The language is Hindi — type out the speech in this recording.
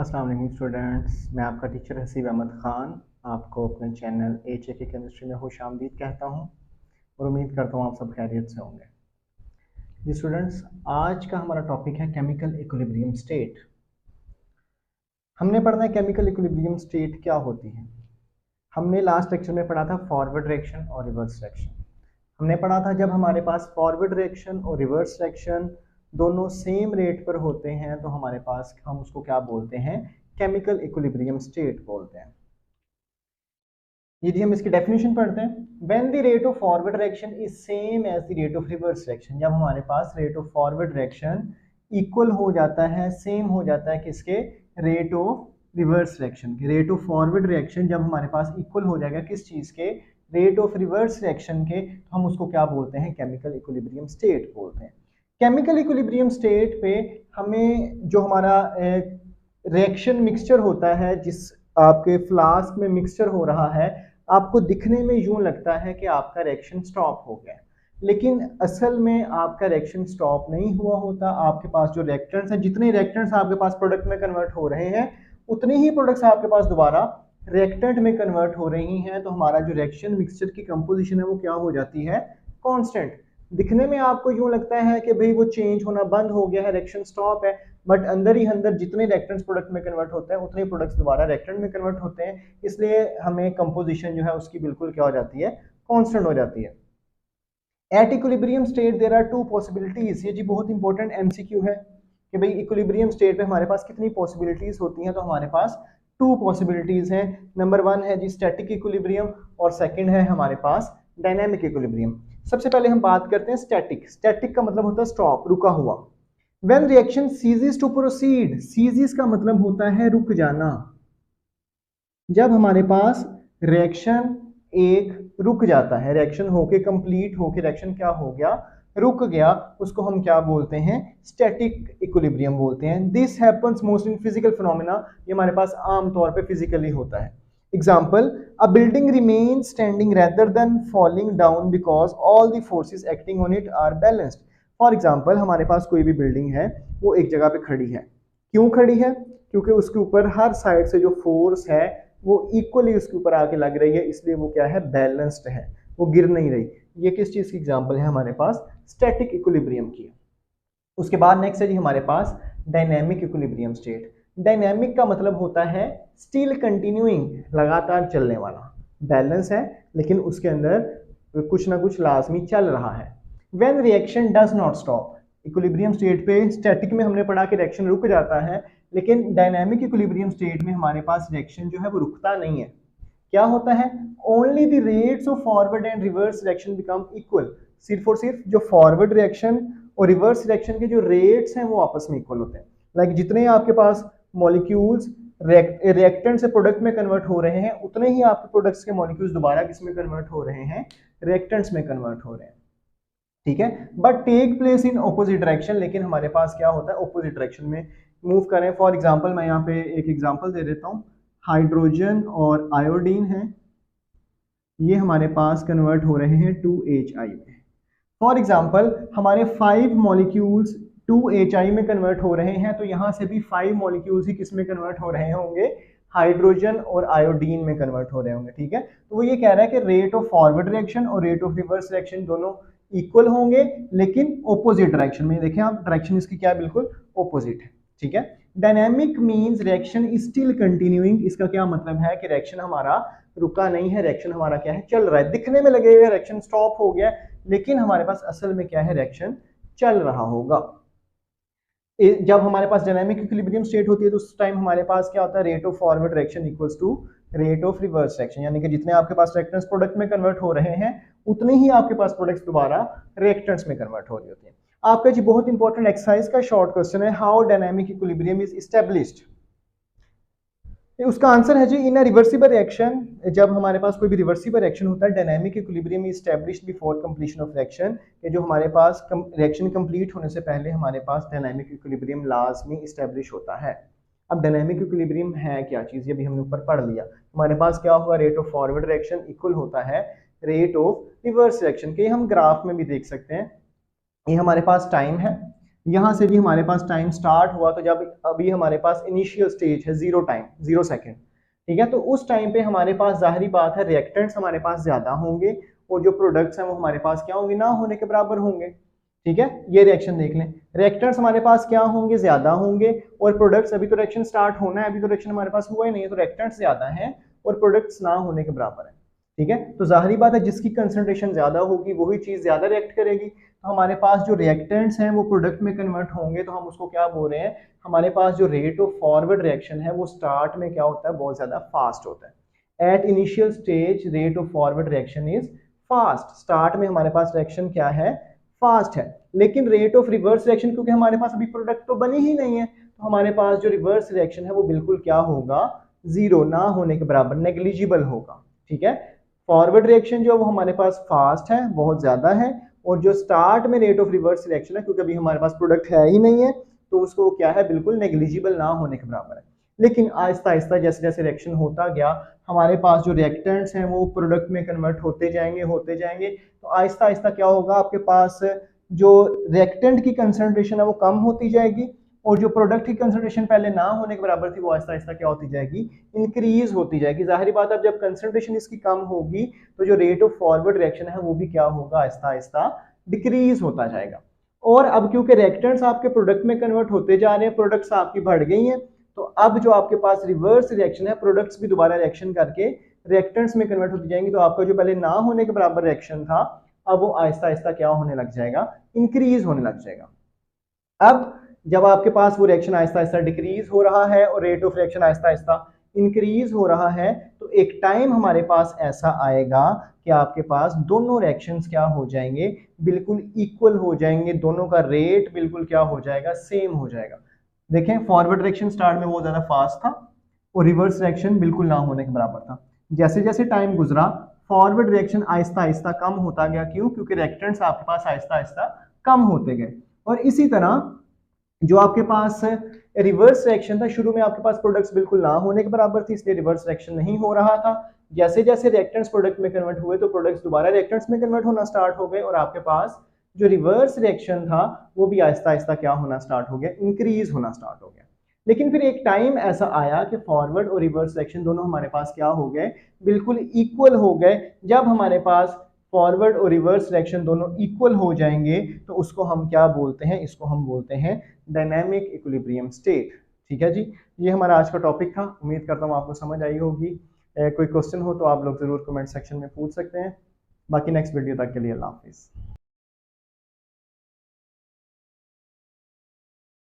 अस्सलाम वालेकुम स्टूडेंट्स, मैं आपका टीचर हसीब अहमद ख़ान आपको अपने चैनल HAK केमिस्ट्री में खुशामदीद कहता हूं और उम्मीद करता हूं आप सब खैरियत से होंगे। जी स्टूडेंट्स, आज का हमारा टॉपिक है केमिकल इक्विलिब्रियम स्टेट। हमने पढ़ना है केमिकल इक्विलिब्रियम स्टेट क्या होती है। हमने लास्ट लेक्चर में पढ़ा था फॉरवर्ड रिएक्शन और रिवर्स रिएक्शन। हमने पढ़ा था जब हमारे पास फॉरवर्ड रिएक्शन और रिवर्स रिएक्शन दोनों सेम रेट पर होते हैं तो हमारे पास हम उसको क्या बोलते हैं, केमिकल इक्विलिब्रियम स्टेट बोलते हैं। यदि हम इसकी डेफिनेशन पढ़ते हैं, when the rate of forward reaction is same as the rate of reverse reaction, जब हमारे पास rate of forward reaction equal हो जाता है, सेम हो जाता है किसके, रेट ऑफ रिवर्स रिएक्शन के। रेट ऑफ फॉरवर्ड रिएक्शन जब हमारे पास इक्वल हो जाएगा किस चीज के, रेट ऑफ रिवर्स रिएक्शन के, तो हम उसको क्या बोलते हैं, केमिकल इक्विलिब्रियम स्टेट बोलते हैं। केमिकल इक्विलिब्रियम स्टेट पे हमें जो हमारा रिएक्शन मिक्सचर होता है, जिस आपके फ्लास्क में मिक्सचर हो रहा है, आपको दिखने में यूं लगता है कि आपका रिएक्शन स्टॉप हो गया, लेकिन असल में आपका रिएक्शन स्टॉप नहीं हुआ होता। आपके पास जो रिएक्टेंट्स हैं, जितने रिएक्टेंट्स आपके पास प्रोडक्ट में कन्वर्ट हो रहे हैं, उतने ही प्रोडक्ट्स आपके पास दोबारा रिएक्टेंट में कन्वर्ट हो रही हैं। तो हमारा जो रिएक्शन मिक्सचर की कंपोजिशन है वो क्या हो जाती है, कांस्टेंट। दिखने में आपको यूं लगता है कि भाई वो चेंज होना बंद हो गया है, रिएक्शन स्टॉप है, बट अंदर ही अंदर जितने रिएक्टेंट्स प्रोडक्ट में कन्वर्ट होते हैं उतने प्रोडक्ट्स दोबारा रिएक्टेंट में कन्वर्ट होते हैं। इसलिए हमें कंपोजिशन जो है उसकी बिल्कुल क्या हो जाती है, कांस्टेंट हो जाती है। At equilibrium state there are two possibilities. ये जी बहुत इंपॉर्टेंट एमसीक्यू है कि भाई इक्विलिब्रियम स्टेट पे हमारे पास कितनी पॉसिबिलिटीज होती हैं। तो हमारे पास टू पॉसिबिलिटीज हैं। नंबर वन है जी स्टैटिक इक्विलिब्रियम और सेकंड है हमारे पास डायनामिक इक्विलिब्रियम। सबसे पहले हम बात करते हैं स्टैटिक। स्टैटिक का मतलब होता है स्टॉप, रुका हुआ। When reaction ceases to proceed, ceases का मतलब होता है रुक जाना। जब हमारे पास रिएक्शन एक रुक जाता है, रिएक्शन होके कंप्लीट होके रिएक्शन क्या हो गया, रुक गया, उसको हम क्या बोलते हैं, स्टैटिक इक्विलिब्रियम बोलते हैं। This happens most in physical phenomena. ये हमारे पास आमतौर पे फिजिकली होता है। Example, a building remain standing rather than falling down because all the forces acting on it are balanced. For example, हमारे पास कोई भी बिल्डिंग है, वो एक जगह पे खड़ी है। क्यों खड़ी है, क्योंकि उसके ऊपर हर साइड से जो फोर्स है वो इक्वली उसके ऊपर आके लग रही है, इसलिए वो क्या है, बैलेंस्ड है, वो गिर नहीं रही। ये किस चीज की एग्जांपल है हमारे पास, स्टैटिक इक्विलिब्रियम की। उसके बाद नेक्स्ट है जी हमारे पास डायनामिक इक्विलिब्रियम स्टेट। डायनामिक का मतलब होता है स्टिल कंटिन्यूइंग, लगातार चलने वाला। बैलेंस है लेकिन उसके अंदर कुछ ना कुछ लाजमी चल रहा है। When reaction does not stop, equilibrium state पे, स्टैटिक में हमने पढ़ा कि रिएक्शन रुक जाता है, लेकिन डायनामिक इक्विलिब्रियम स्टेट में हमारे पास रिएक्शन जो है वो रुकता नहीं है। क्या होता है, only the rates of forward and reverse reaction become equal. सिर्फ और सिर्फ जो फॉरवर्ड रिएक्शन और रिवर्स रिएक्शन के जो रेट्स हैं वो आपस में इक्वल होते हैं। लाइक जितने आपके पास मॉलिक्यूल्स रिएक्टेंट से प्रोडक्ट में कन्वर्ट हो रहे हैं, उतने ही आपके प्रोडक्ट्स के मॉलिक्यूल्स दोबारा किस में कन्वर्ट हो रहे हैं, रिएक्टेंट्स में कन्वर्ट हो रहे हैं। ठीक है, but take place in opposite direction. लेकिन हमारे पास क्या होता है, ऑपोजिट डायरेक्शन में मूव करें। फॉर एग्जांपल, मैं यहाँ पे एक एग्जांपल दे देता हूँ। हाइड्रोजन और आयोडीन है, ये हमारे पास कन्वर्ट हो रहे हैं 2HI में। फॉर एग्जांपल, हमारे 5 मॉलिक्यूल्स 2HI में कन्वर्ट हो रहे हैं, तो यहाँ से भी 5 मॉलिक्यूल्स ही किस में कन्वर्ट हो रहे होंगे, हाइड्रोजन और आयोडीन में कन्वर्ट हो रहे होंगे। ठीक है, तो वो ये कह रहा है कि रेट ऑफ फॉरवर्ड रिएक्शन और रेट ऑफ रिवर्स रिएक्शन दोनों इक्वल होंगे, लेकिन ऑपोजिट डायरेक्शन में। देखें आप, डायरेक्शन इसकी क्या है, बिल्कुल ऑपोजिट है। ठीक है, dynamic means reaction is still continuing. इसका क्या मतलब है कि रिएक्शन हमारा रुका नहीं है, रिएक्शन हमारा क्या है, चल रहा है। दिखने में लगेगा रिएक्शन स्टॉप हो गया, लेकिन हमारे पास असल में क्या है, रिएक्शन चल रहा होगा। जब हमारे पास डायनामिक इक्विलिब्रियम स्टेट होती है तो उस टाइम हमारे पास क्या होता है, rate of forward reaction equals to rate of reverse reaction. यानी कि जितने आपके पास रिएक्टेंट्स प्रोडक्ट में कन्वर्ट हो रहे हैं, उतने ही आपके पास प्रोडक्ट्स दोबारा रिएक्टेंट्स में कन्वर्ट हो रही होती है। आपका जी बहुत इंपॉर्टेंट एक्सरसाइज का शॉर्ट क्वेश्चन है, how dynamic equilibrium is established. उसका आंसर है जी, इन अ रिवर्सिबल रिएक्शन। जब हमारे पास कोई भी रिवर्सिबल रिएक्शन होता है, dynamic equilibrium is established before completion of reaction. ये जो हमारे पास रिएक्शन कंप्लीट होने से पहले हमारे पास डायनामिक इक्विलिब्रियम लाजमी एस्टैब्लिश होता है। अब डायनामिक इक्विलिब्रियम है क्या चीज़, ये भी हमने ऊपर पढ़ लिया। हमारे पास क्या होगा, rate of forward reaction equal होता है रेट ऑफ रिवर्स रिएक्शन के। हम ग्राफ में भी देख सकते हैं। ये हमारे पास टाइम है, यहाँ से भी हमारे पास टाइम स्टार्ट हुआ, तो जब अभी हमारे पास इनिशियल स्टेज है 0 टाइम 0 सेकेंड, ठीक है, तो उस टाइम पे हमारे पास जाहिर बात है रिएक्टेंट्स हमारे पास ज्यादा होंगे और जो प्रोडक्ट्स हैं वो हमारे पास क्या होंगे, ना होने के बराबर होंगे। ठीक है, ये रिएक्शन देख लें, रिएक्टेंट्स हमारे पास क्या होंगे, ज्यादा होंगे, और प्रोडक्ट्स, अभी तो रिएक्शन स्टार्ट होना है, अभी तो रिएक्शन हमारे पास हुआ ही नहीं है, तो रिएक्टेंट्स ज्यादा हैं और प्रोडक्ट्स ना होने के बराबर है। ठीक है, तो जाहिर बात है जिसकी कंसंट्रेशन ज्यादा होगी वही चीज ज्यादा रिएक्ट करेगी, तो हमारे पास जो रिएक्टेंट्स हैं वो प्रोडक्ट में कन्वर्ट होंगे, तो हम उसको क्या बोल रहे हैं, हमारे पास जो रेट ऑफ फॉरवर्ड रिएक्शन है वो स्टार्ट में क्या होता है, बहुत ज्यादा फास्ट होता है। At initial stage rate of forward reaction is fast, start में हमारे पास रिएक्शन क्या है, फास्ट है। लेकिन रेट ऑफ रिवर्स रिएक्शन, क्योंकि हमारे पास अभी प्रोडक्ट तो बनी ही नहीं है, तो हमारे पास जो रिवर्स रिएक्शन है वो बिल्कुल क्या होगा, जीरो, ना होने के बराबर, नेग्लिजिबल होगा। ठीक है, फॉरवर्ड रिएक्शन जो वो हमारे पास फास्ट है, बहुत ज्यादा है, और जो स्टार्ट में रेट ऑफ रिवर्स रिएक्शन है, क्योंकि अभी हमारे पास प्रोडक्ट है ही नहीं है, तो उसको क्या है, बिल्कुल नेग्लिजिबल, ना होने के बराबर है। लेकिन आहिस्ता आहिस्ता जैसे जैसे रिएक्शन होता गया, हमारे पास जो रिएक्टेंट्स हैं वो प्रोडक्ट में कन्वर्ट होते जाएंगे, तो आहिस्ता आहिस्ता क्या होगा, आपके पास जो रिएक्टेंट की कंसंट्रेशन है वो कम होती जाएगी, और जो प्रोडक्ट की कंसंट्रेशन पहले ना होने के बराबर थी वो आहिस्ता आहिस्ता क्या होती जाएगी, इंक्रीज होती जाएगी। जाहिर बात है, अब जब कंसंट्रेशन इसकी कम होगी तो जो रेट ऑफ फॉरवर्ड रिएक्शन है वो भी क्या होगा, आहिस्ता आहिस्ता डिक्रीज होता जाएगा। और अब क्योंकि रिएक्टेंट्स आपके प्रोडक्ट में कन्वर्ट होते जा रहे हैं, प्रोडक्ट्स आपकी बढ़ गई हैं, तो अब जो आपके पास रिवर्स रिएक्शन है, प्रोडक्ट्स भी दोबारा रिएक्शन करके रिएक्टेंट्स में कन्वर्ट होती जाएंगी, तो आपका जो पहले ना होने के बराबर रिएक्शन था, अब वो आहिस्ता आहिस्ता क्या होने लग जाएगा, इंक्रीज होने लग जाएगा। अब जब आपके पास वो रिएक्शन आहिस्ता आहिस्ता डिक्रीज हो रहा है और rate of reaction Aahista Aahista increase हो रहा है, तो एक टाइम हमारे पास ऐसा आएगा कि आपके पास दोनों रिएक्शंस क्या हो जाएंगे, बिल्कुल इक्वल हो जाएंगे, दोनों का रेट बिल्कुल क्या हो जाएगा, सेम हो जाएगा। देखें, फॉरवर्ड रिएक्शन स्टार्ट में बहुत ज्यादा फास्ट था और रिवर्स रिएक्शन बिल्कुल ना होने के बराबर था। जैसे जैसे टाइम गुजरा, फॉरवर्ड रिएक्शन आहिस्ता आहिस्ता कम होता गया, क्यों, क्योंकि रिएक्टेंट्स आपके पास आहिस्ता आहिस्ता कम होते गए। और इसी तरह जो आपके पास रिवर्स रिएक्शन था, शुरू में आपके पास प्रोडक्ट्स बिल्कुल ना होने के बराबर थी, इसलिए रिवर्स रिएक्शन नहीं हो रहा था। जैसे जैसे रिएक्टेंट्स प्रोडक्ट में कन्वर्ट हुए तो प्रोडक्ट्स दोबारा रिएक्टेंट्स में कन्वर्ट होना स्टार्ट हो गए, और आपके पास जो रिवर्स रिएक्शन था वो भी आहिस्ता आहिस्ता क्या होना स्टार्ट हो गया, इंक्रीज होना स्टार्ट हो गया। लेकिन फिर एक टाइम ऐसा आया कि फॉरवर्ड और रिवर्स रिएक्शन दोनों हमारे पास क्या हो गए, बिल्कुल इक्वल हो गए। जब हमारे पास फॉरवर्ड और रिवर्स रिएक्शन दोनों इक्वल हो जाएंगे तो उसको हम क्या बोलते हैं, इसको हम बोलते हैं डायनामिक इक्विलिब्रियम स्टेट। ठीक है जी, ये हमारा आज का टॉपिक था, उम्मीद करता हूँ आपको समझ आई होगी। कोई क्वेश्चन हो तो आप लोग जरूर कमेंट सेक्शन में पूछ सकते हैं। बाकी नेक्स्ट वीडियो तक के लिए अल्लाह हाफिज़।